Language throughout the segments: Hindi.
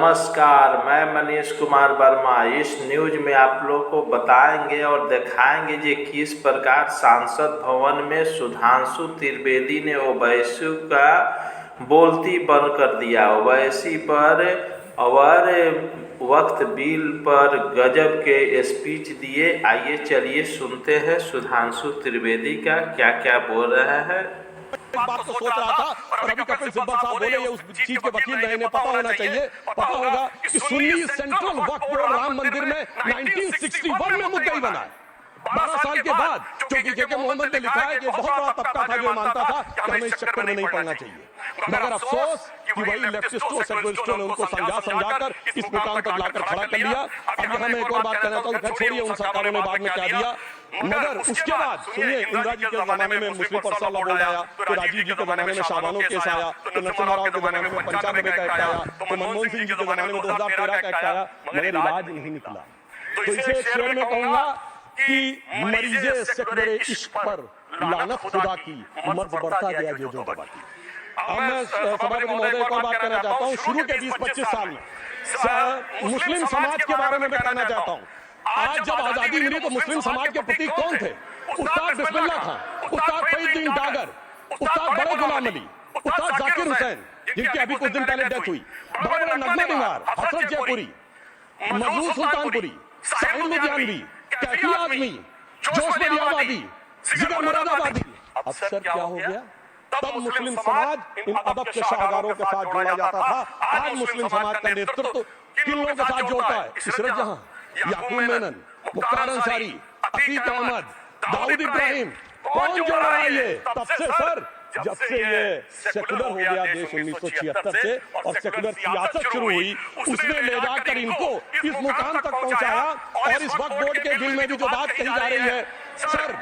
नमस्कार, मैं मनीष कुमार वर्मा। इस न्यूज में आप लोग को बताएंगे और दिखाएंगे कि किस प्रकार सांसद भवन में सुधांशु त्रिवेदी ने ओवैसी का बोलती बंद कर दिया। ओवैसी पर और वक्त बिल पर गजब के स्पीच दिए। आइए चलिए सुनते हैं सुधांशु त्रिवेदी का क्या क्या बोल रहे हैं। बात तो सोच रहा था और अभी कपिल सिब्बल साहब बोले ये उस चीज के वकील रहे, इन्हें पता होना चाहिए, पता होगा कि सुन्नी सेंट्रल वक्फ बोर्ड राम मंदिर में 1961 में मुद्दई बना है। 12 साल के बाद, क्योंकि के मोहम्मद ने लिखा है कि बहुत बड़ा तबका था जो मानता था कि हमें इस चक्कर में नहीं पड़ना चाहिए, मगर अफसोस कि वही लेफ्टिस्टों सेकुलरिस्टों ने उनको समझाकर इस मुकाम तक लाकर खड़ा कर लिया। अब यहाँ मैं एक और बात कहना चाहूँ, छोड़िए उन सरकारों ने बाद में क्या दिया, मगर उसके बाद सुनिए, इंदिरा जी के जमाने में मुस्लिम पर्सनल लॉ बोर्ड आया, तो राजीव जी के जमाने में शाबानो केस आया, तो नरसिम्हा राव के जमाने में 95 का एक्ट आया, तो मनमोहन सिंह जी के जमाने में 2013 का एक्ट आया, मगर इलाज नहीं निकला। तो इसे शेर में कहूंगा कि मरीजे सेकुलर इश्क पर लानत खुदा की, मर्द बढ़ता गया जो दबा की। अब मैं सभापति महोदय एक और बात कहना चाहता हूँ। शुरू के 20-25 साल में मुस्लिम समाज के बारे में मैं कहना चाहता हूँ। आज जब आजादी मिली तो मुस्लिम समाज के प्रतीक कौन थे? उस्ताद बिस्मिल्ला खां, उस्ताद फरीदुद्दीन डागर, उस्ताद बड़े गुलाम अली, उस्ताद जाकिर हुसैन, जिनकी अभी कुछ दिन पहले डेथ हुई, बड़े बड़े नगमा निगार, हसरत जयपुरी, मजरूर सुल्तानपुरी, साहिर लुधियानवी, कैफी आजमी, जोश बलियाबादी, जिगर मुरादाबादी। अब सर क्या हो गया? तब मुस्लिम समाज इन अदब के शाहकारों के साथ जोड़ा जाता था। आज मुस्लिम समाज का नेतृत्व किन लोगों के साथ जोड़ता है? इशरत जहां, याकूब मेनन, मुख्तार अंसारी, अतीक अहमद, दाऊद इब्राहिम, कौन जोड़ रहा है ये? तब से सर, जब से ये सेकुलर हो गया देश 1976 से और सेकुलर सियासत शुरू हुई, उसने ले जाकर इनको इस मुकाम तक पहुंचाया। और इस वक्त बोर्ड के बिल में भी जो बात कही जा रही है, सर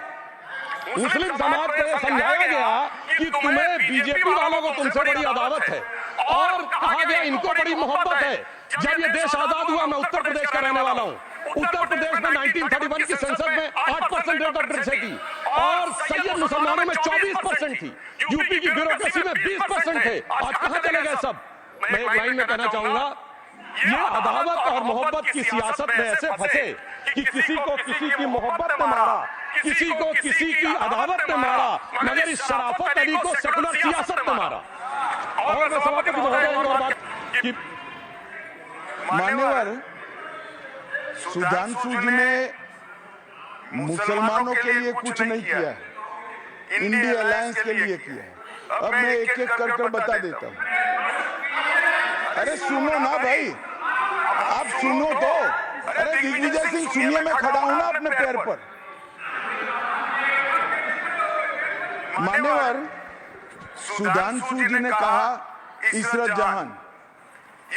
मुस्लिम समाज को यह समझाया गया कि तुम्हें बीजेपी वालों को तुमसे बड़ी अदावत है, और कहा गया इनको बड़ी मोहब्बत है। जब ये देश आजाद हुआ, मैं उत्तर प्रदेश का रहने वाला हूँ, उत्तर प्रदेश में 1931 की संसद में 8% रेट ऑफ डेथ थी और सैयद मुसलमानों में 24% थी, यूपी की ब्यूरोक्रेसी में 20% थे। आज कहां चले गए सब? मैं एक लाइन में कहना चाहूंगा, ये अदावत और मोहब्बत की सियासत में ऐसे फंसे कि किसी को किसी की मोहब्बत ने मारा, किसी को किसी की अदावत ने मारा, मगर इस शराफत अली को सेकुलर सियासत ने मारा। और मैं सभापति महोदय एक और बात कि मान्यवर सुधांशु जी ने मुसलमानों के लिए कुछ नहीं किया, इंडिया अलायंस के लिए किया है। अब मैं एक एक कर बता देता हूं। अरे सुनो ना भाई, आप सुनो तो। अरे दिग्विजय सिंह सुनिए, मैं खड़ा हूं ना अपने पैर पर। मान्यवर सुधांशु जी ने कहा इशरत जहान,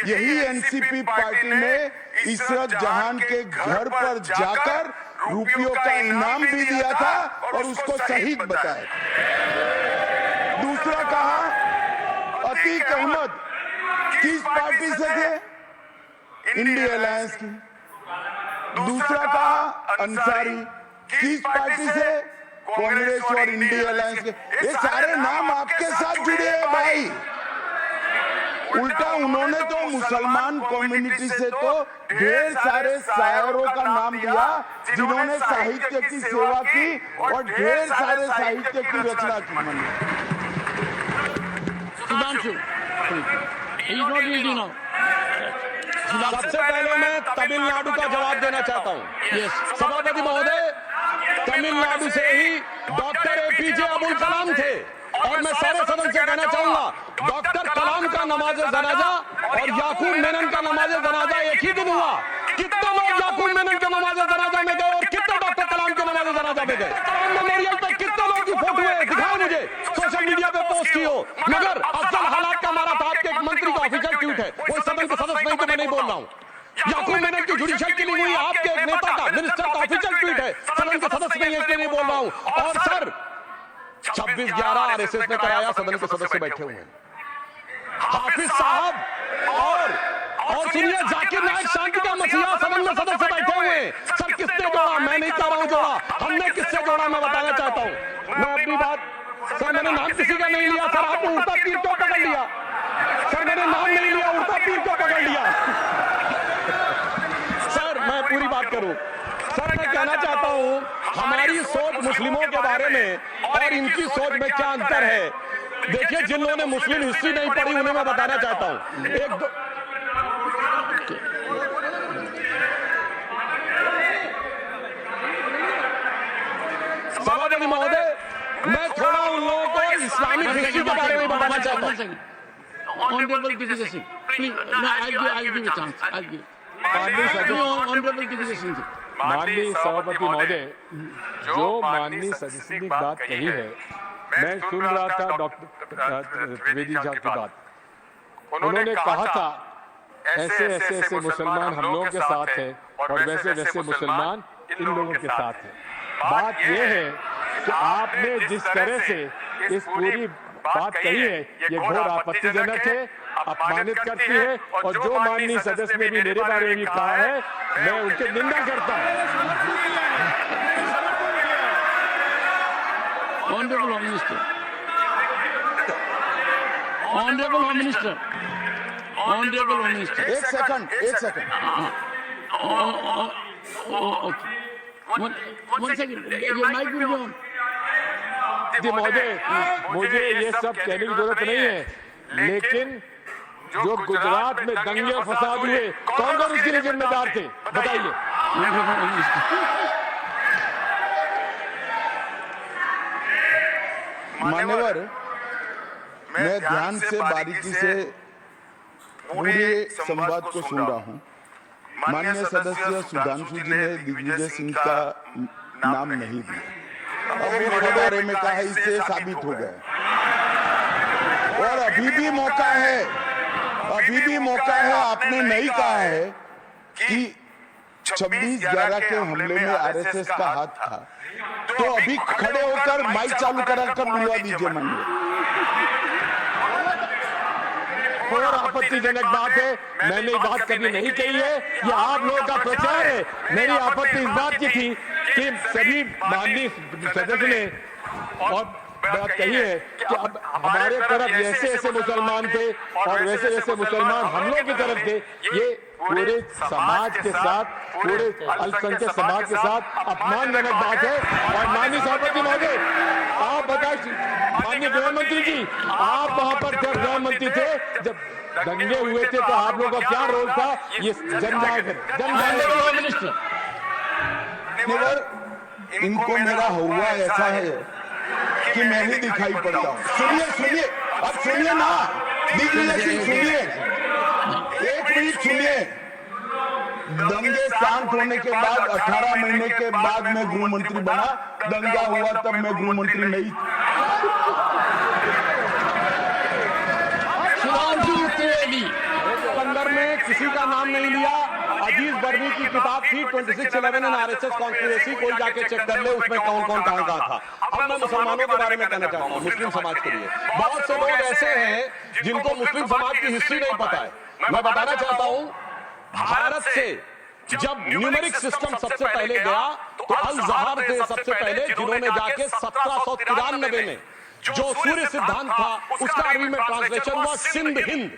यही एनसीपी पार्टी ने इशरत जहान के घर पर जाकर रुपयों का इनाम भी दिया था और उसको शहीद बताया। दूसरा कहा अतीक अहमद किस पार्टी से थे? इंडिया अलायंस की। दूसरा कहा अंसारी किस पार्टी से? कांग्रेस और इंडिया अलायंस के। ये सारे नाम आपके साथ जुड़े हैं भाई। उल्टा उन्होंने तो मुसलमान कम्युनिटी से तो ढेर सारे शायरों का नाम दिया जिन्होंने साहित्य की सेवा की और ढेर सारे साहित्य की रचना की। सुधांशु, सबसे पहले मैं तमिलनाडु का जवाब देना चाहता हूँ। सभापति महोदय, तमिलनाडु से ही डॉक्टर एपीजे अब्दुल कलाम थे और मैं सारे सदन से कहना चाहूंगा, डॉक्टर कलाम का नमाज जनाजा और याकूब मेनन का नमाज जनाजा एक ही दिन हुआ। कितने लोग याकूब मेनन के नमाज जनाजा में गए और कितने डॉक्टर कलाम के नमाज जनाजा में गए? कलाम मेमोरियल पे कितने लोगों की फोटो है? दिखाओ मुझे, सोशल मीडिया पे पोस्ट की हो। मगर अफजल हालात का मारा था आपके एक मंत्री का ऑफिशियल ट्वीट है, वो सदन के सदस्य नहीं, तो मैं नहीं बोल रहा हूँ। याकूब मेनन की जुडिशियल किलिंग हुई, आपके एक नेता का, मिनिस्टर का ऑफिशियल ट्वीट है, सदन के सदस्य नहीं है, इसलिए नहीं बोल रहा हूँ। और सर 26/11 आरएसएस ने कराया, सदन के सदस्य बैठे हुए हैं। हाफिज साहब और सुनिए, जाकिर नायक शांति का मसीहा सदन में सदस्य बैठे हुए हैं। सर किसने जोड़ा? मैं नहीं कह रहा हूं जोड़ा, हमने किससे जोड़ा मैं बताना चाहता हूं। मैं अपनी बात, सर मैंने नाम किसी का नहीं लिया। सर आपने उल्टा तीर क्यों पकड़ लिया? सर मैंने नाम नहीं लिया, उल्टा तीर क्यों पकड़ लिया? बात करूं। सर मैं कहना चाहता हूं हमारी सोच मुस्लिमों के बारे में और इनकी सोच में क्या अंतर है। देखिए जिन लोगों ने मुस्लिम हिस्ट्री नहीं पढ़ी उन्हें मैं बताना चाहता हूं। एक दो सभापति महोदय, मैं थोड़ा उन लोगों को इस्लामिक हिस्ट्री के बारे में बताना चाहता हूं। Honorable Divya Singh, please, no, I'll give a chance. I'll give. Honorable Divya Singh. माननीय सभापति महोदय, जो माननीय सदस्य ने बात कही है, मैं सुन रहा था डॉक्टर त्रिवेदी जी की बात। उन्होंने कहा था ऐसे मुसलमान हम लोगों के साथ हैं और वैसे मुसलमान इन लोगों के साथ हैं। बात यह है कि आपने जिस तरह से इस पूरी बात कही है ये घोर आपत्तिजनक है, अपमानित करती है और जो माननीय सदस्य ने भी मेरे बारे में भी कहा है मैं उनकी निंदा करता हूं। Honorable Home Minister. Honorable Home Minister. Honorable Home Minister. एक second Okay. One second. Your mic will be on. महोदय, मुझे ये सब कहने की जरूरत नहीं है, लेकिन जो गुजरात में दंगे और फसाद हुए कौन कौन उसके लिए जिम्मेदार थे बताइए। Honorable Home Minister. मान्यवर, मैं ध्यान से बारीकी से पूरे संवाद को सुन रहा हूं। माननीय सदस्य सुधांशु जी ने दिग्विजय सिंह का नाम नहीं दिया। अब मेरे बारे में कहा इससे साबित हो गया और अभी भी मौका है। आपने नहीं कहा है कि 26/11 के हमले में आरएसएस का हाथ था, तो अभी खड़े होकर माइक चालू कराकर बुलवा दीजिए। माननीय और आपत्तिजनक बात है, मैंने बात कभी नहीं कही है, ये आप लोगों का प्रचार है। मेरी आपत्ति इस बात की थी कि सभी माननीय सदस्य ने और बात कही है कि अब हमारे तरफ ऐसे मुसलमान थे और वैसे मुसलमान हम लोग की तरफ थे। ये पूरे समाज के साथ, पूरे अल्पसंख्यक समाज के साथ अपमानजनक बात है। और माननीय सभापति महोदय, आप बताइए, माननीय गृह मंत्री जी, आप वहां पर जब गृह मंत्री थे, जब दंगे हुए थे तो आप लोगों का क्या रोल था ये इनको मेरा हुआ ऐसा है कि मैं नहीं दिखाई पड़ता हूं। सुनिए, अब सुनिए ना दिग्विजय सिंह, सुनिए, एक मिनट सुनिए। दंगे शांत होने के बाद 18 महीने के बाद मैं गृह मंत्री बना। दंगा हुआ तब मैं गृह मंत्री नहीं था। अंदर में किसी का नाम नहीं लिया। अजीज बर्मी की किताब थी 2611 एंड आरएसएस कॉन्स्पिरेसी, कोई जाके चेक कर ले उसमें कौन कौन कहां था। अब मैं मुसलमानों के बारे में कहना चाहता हूं, मुस्लिम समाज के लिए बहुत से लोग ऐसे हैं जिनको मुस्लिम समाज की हिस्ट्री नहीं पता है। मैं बताना चाहता हूं, भारत से जब न्यूमेरिक सिस्टम सबसे पहले गया तो अल जहर थे सबसे पहले, जिन्होंने जाके 1793 में जो सूर्य सिद्धांत था उसका अरबी में ट्रांसलेशन हुआ सिंध हिंद।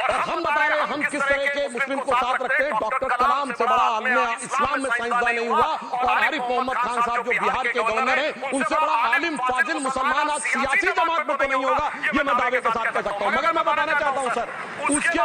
और हम बता रहे हैं हम किस तरह के मुस्लिम को साथ रखते हैं। डॉक्टर कलाम से बड़ा आलिम इस्लाम में साइंसदान नहीं हुआ, और आरिफ मोहम्मद खान साहब जो बिहार के गवर्नर हैं उनसे बड़ा आलिम फाजिल मुसलमान आज सियासी जमात में तो नहीं होगा, ये मैं दावे के साथ कह सकता हूं। मगर मैं बताना चाहता हूं सर, उसके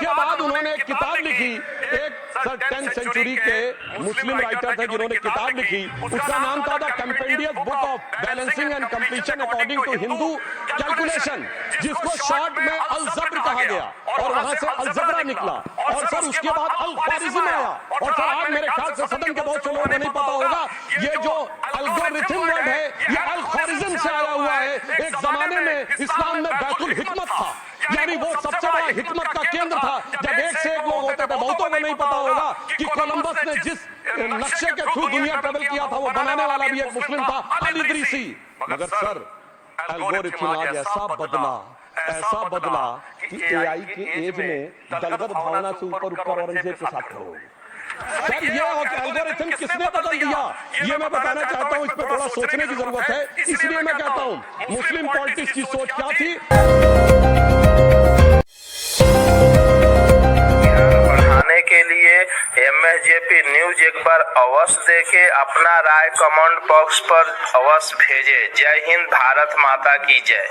बाद उन्होंने एक किताब लिखी, एक 10th सेंचुरी के मुस्लिम राइटर थे जिन्होंने किताब लिखी, उसका नाम था the compendious book of balancing and completion according to Hindu calculation, जिसको शॉर्ट में अल जब्र कहा गया और वहां से अल जबरा निकला। और सर उसके बाद अल ख्वारिज़्म आया। और सर आज मेरे ख्याल से सदन के बहुत से लोगों को नहीं पता होगा, ये जो एल्गोरिथम वर्ड है ये अल ख्वारिज़्म से आया हुआ है। एक जमाने में इस्लाम में बैतुल हिकमत था, यानी वो सबसे बड़ा हिकमत का केंद्र था। जब एक से एक लोग होते थे, बहुतों को नहीं पता होगा कि कोलंबस ने जिस नक्शे के थ्रू दुनिया ट्रेवल किया था वो बनाने वाला भी एक मुस्लिम था, अल इदरीसी। मगर सर एल्गोरिथम आज ऐसा बदला कि एआई के एज में दलगत भावना से ऊपर औरंगजेब के साथ खड़े हो गए। सर ये एल्गोरिथम किसने बदल दिया ये मैं बताना चाहता हूं। इस पर थोड़ा सोचने की जरूरत है, इसलिए मैं कहता हूं मुस्लिम पॉलिटिक्स की सोच क्या थी। बढ़ाने के लिए MSJ बीजेपी न्यूज एक बार अवश्य देखें, अपना राय कमेंट बॉक्स पर अवश्य भेजें। जय हिंद, भारत माता की जय।